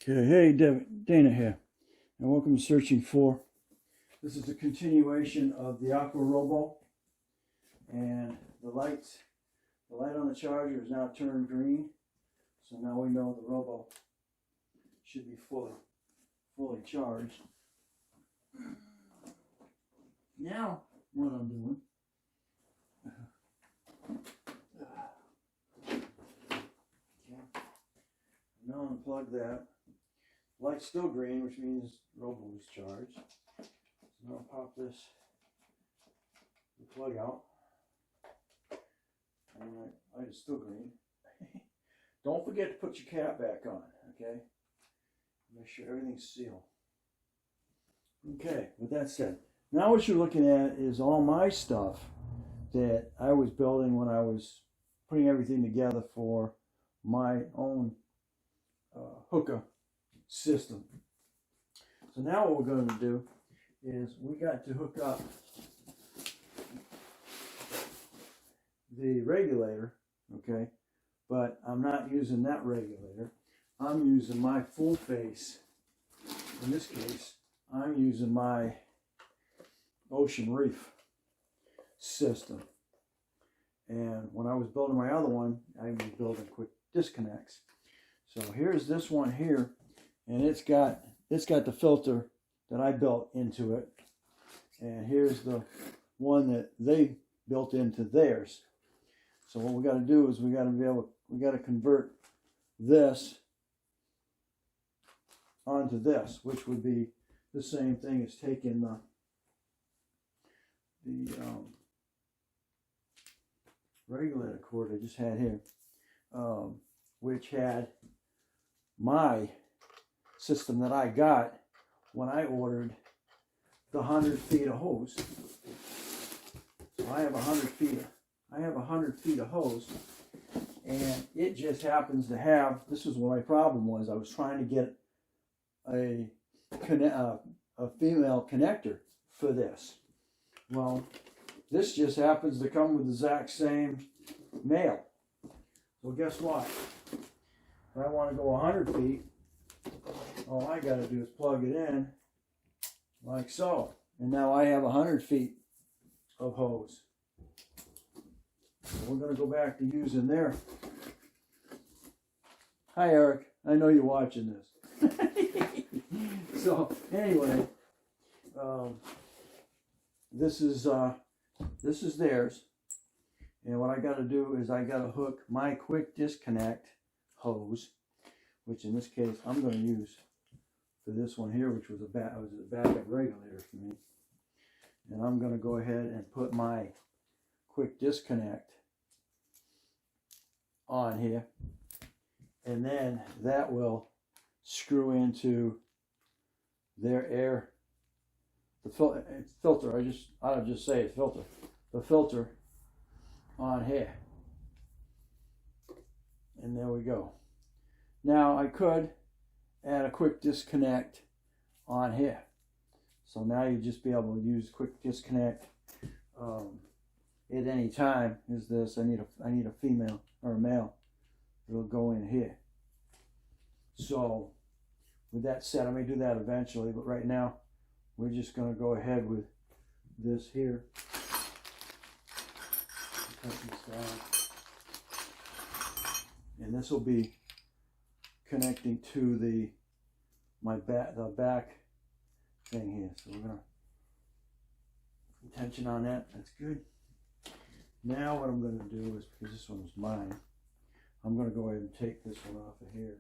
Okay, hey, Dana here, and welcome to Searching For. This is a continuation of the AquaRobo, and the light on the charger is now turned green, so now we know the Robo should be fully charged. Now, what I'm doing, now unplug that. Light's still green, which means Robo is charged. So now I'll pop the plug out. And the light is still green. Don't forget to put your cap back on, okay? Make sure everything's sealed. Okay, with that said, now what you're looking at is all my stuff that I was building when I was putting everything together for my own hookup system. So now what we're going to do is we got to hook up the regulator, okay, but I'm not using that regulator. I'm using my full face. In this case, I'm using my Ocean Reef system. And when I was building my other one, I was building quick disconnects. So here's this one here, and it's got the filter that I built into it, and here's the one that they built into theirs. So what we got to do is we got to convert this onto this, which would be the same thing as taking the regulator cord I just had here, which had my system that I got when I ordered the 100 feet of hose. So I have 100 feet of hose, and it just happens to have, this is what my problem was. I was trying to get a female connector for this. Well, this just happens to come with the exact same male. So guess what? If I want to go 100 feet, all I got to do is plug it in like so. And now I have 100 feet of hose. So we're going to go back to using their... Hi, Eric. I know you're watching this. So, anyway, this is theirs. And what I got to do is I got to hook my quick disconnect hose, which in this case I'm going to use for this one here, which was a backup regulator for me. And I'm going to go ahead and put my quick disconnect on here, and then that will screw into their air, the filter. I'll just say it, filter. The filter on here. And there we go. Now I could add a quick disconnect on here. So now you just be able to use quick disconnect at any time. Is this? I need a female or a male. It'll go in here. So with that said, I may do that eventually, but right now we're just going to go ahead with this here. Cut this down. And this will be connecting to the back thing here. So we're gonna tension on that. That's good. Now what I'm going to do is, because this one is mine, I'm going to go ahead and take this one off of here.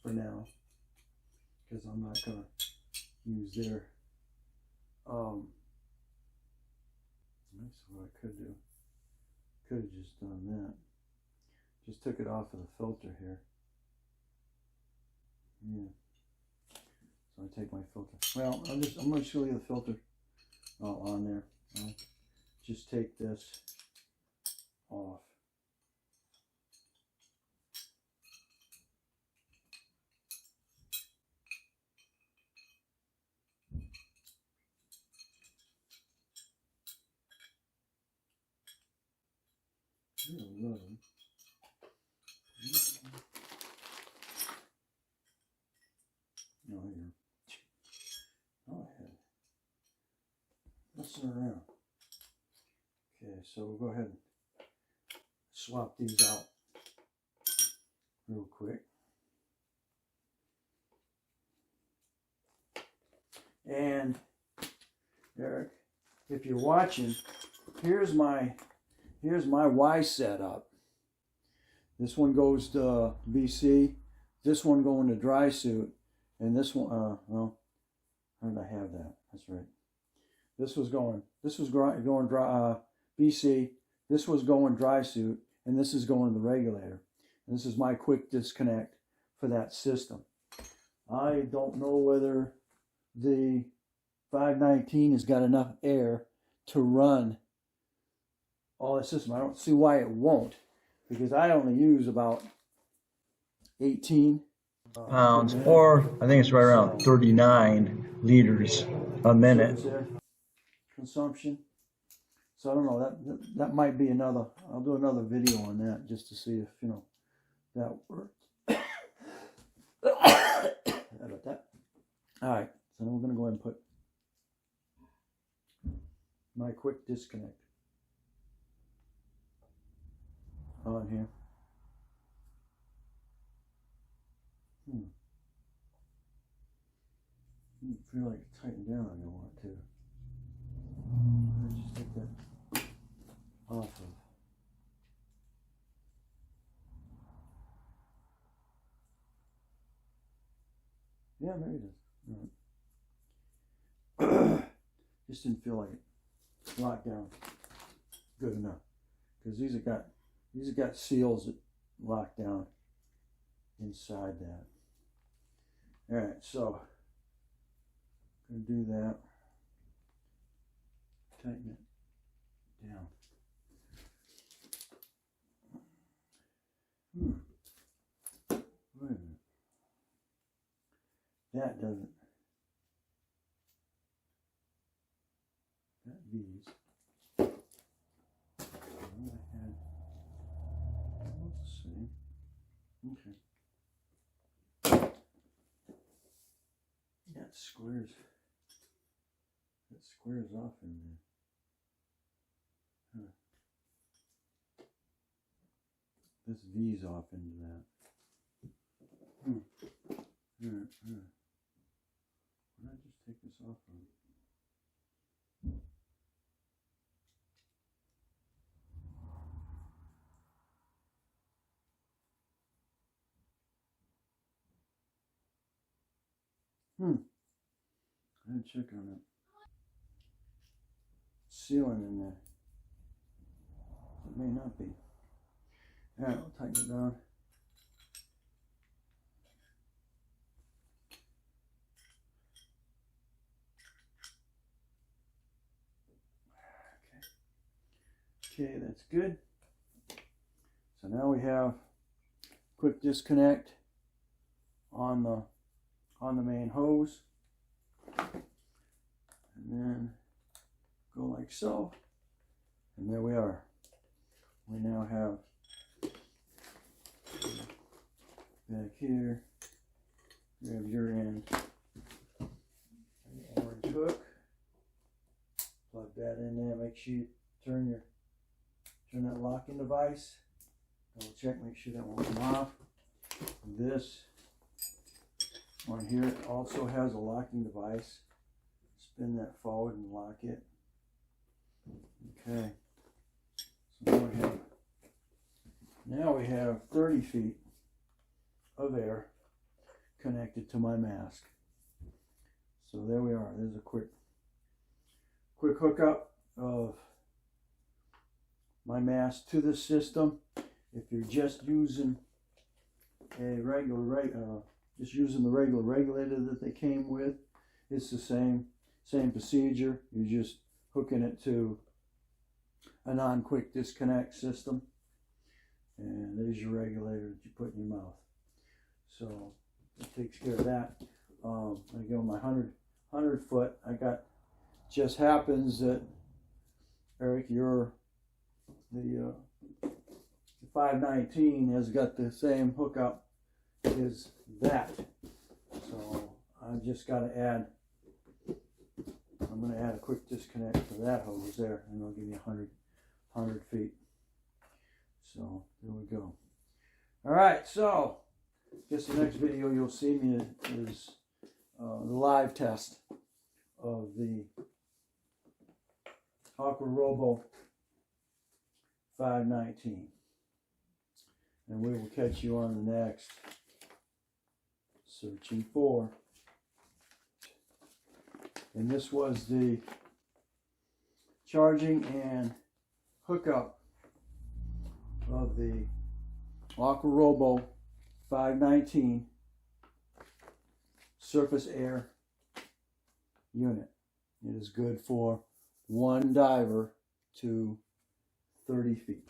For now, because I'm not going to use their that's what I could do. Could have just done that. Just took it off of the filter here. Yeah. So I take my filter. Well, I'm going to show you the filter on there. I'll just take this off. 11. No, here. Oh, I had messing around. Okay, so we'll go ahead and swap these out real quick. And Eric, if you're watching, here's my Y setup. This one goes to BC, this one going to dry suit, and this one, well, how did I have that? That's right. This was going dry, BC, this was going dry suit, and this is going to the regulator. And this is my quick disconnect for that system. I don't know whether the 519 has got enough air to run all the system. I don't see why it won't, because I only use about 18 pounds, or I think it's right around 39 liters a minute. Consumption. So I don't know, that might be another, I'll do another video on that just to see if, you know, that works. How about that? All right, so then we're going to go ahead and put my quick disconnect on here. I feel like it's tightened down. I don't want to. Just take that off of. Yeah, maybe it is. Right. Just didn't feel like it locked down good enough, because these have got seals that lock down inside that. All right, so I'm gonna do that. Tighten it down. Wait a minute. That doesn't. That these. I had. Let's see. Okay. That squares. That squares off in there. Huh. This V's off into that. Why don't I just take this off of it? I didn't check on that sealing in there. It may not be. Alright, we'll tighten it down. Okay, that's good. So now we have quick disconnect on the main hose, and then go like so, and there we are. We now have back here, grab your end, an orange hook, plug that in there, make sure you turn that locking device, double check, make sure that won't come off. This on here also has a locking device. Spin that forward and lock it. Okay. So now we have 30 feet of air connected to my mask. So there we are. There's a quick hookup of my mask to the system. If you're just using a just using the regular regulator that they came with, it's the same procedure. You're just hooking it to a non-quick disconnect system, and there's your regulator that you put in your mouth. So it takes care of that. I go my 100 foot. I got, just happens that Eric, you're the 519 has got the same hookup as that. So I've just got to add, I'm going to add a quick disconnect for that hose there, and it'll give me 100 feet. So there we go. All right, so I guess the next video you'll see me is the live test of the AquaRobo 519. And we will catch you on the next Searching For. And this was the charging and hookup of the AquaRobo 519 surface air unit. It is good for one diver to 30 feet.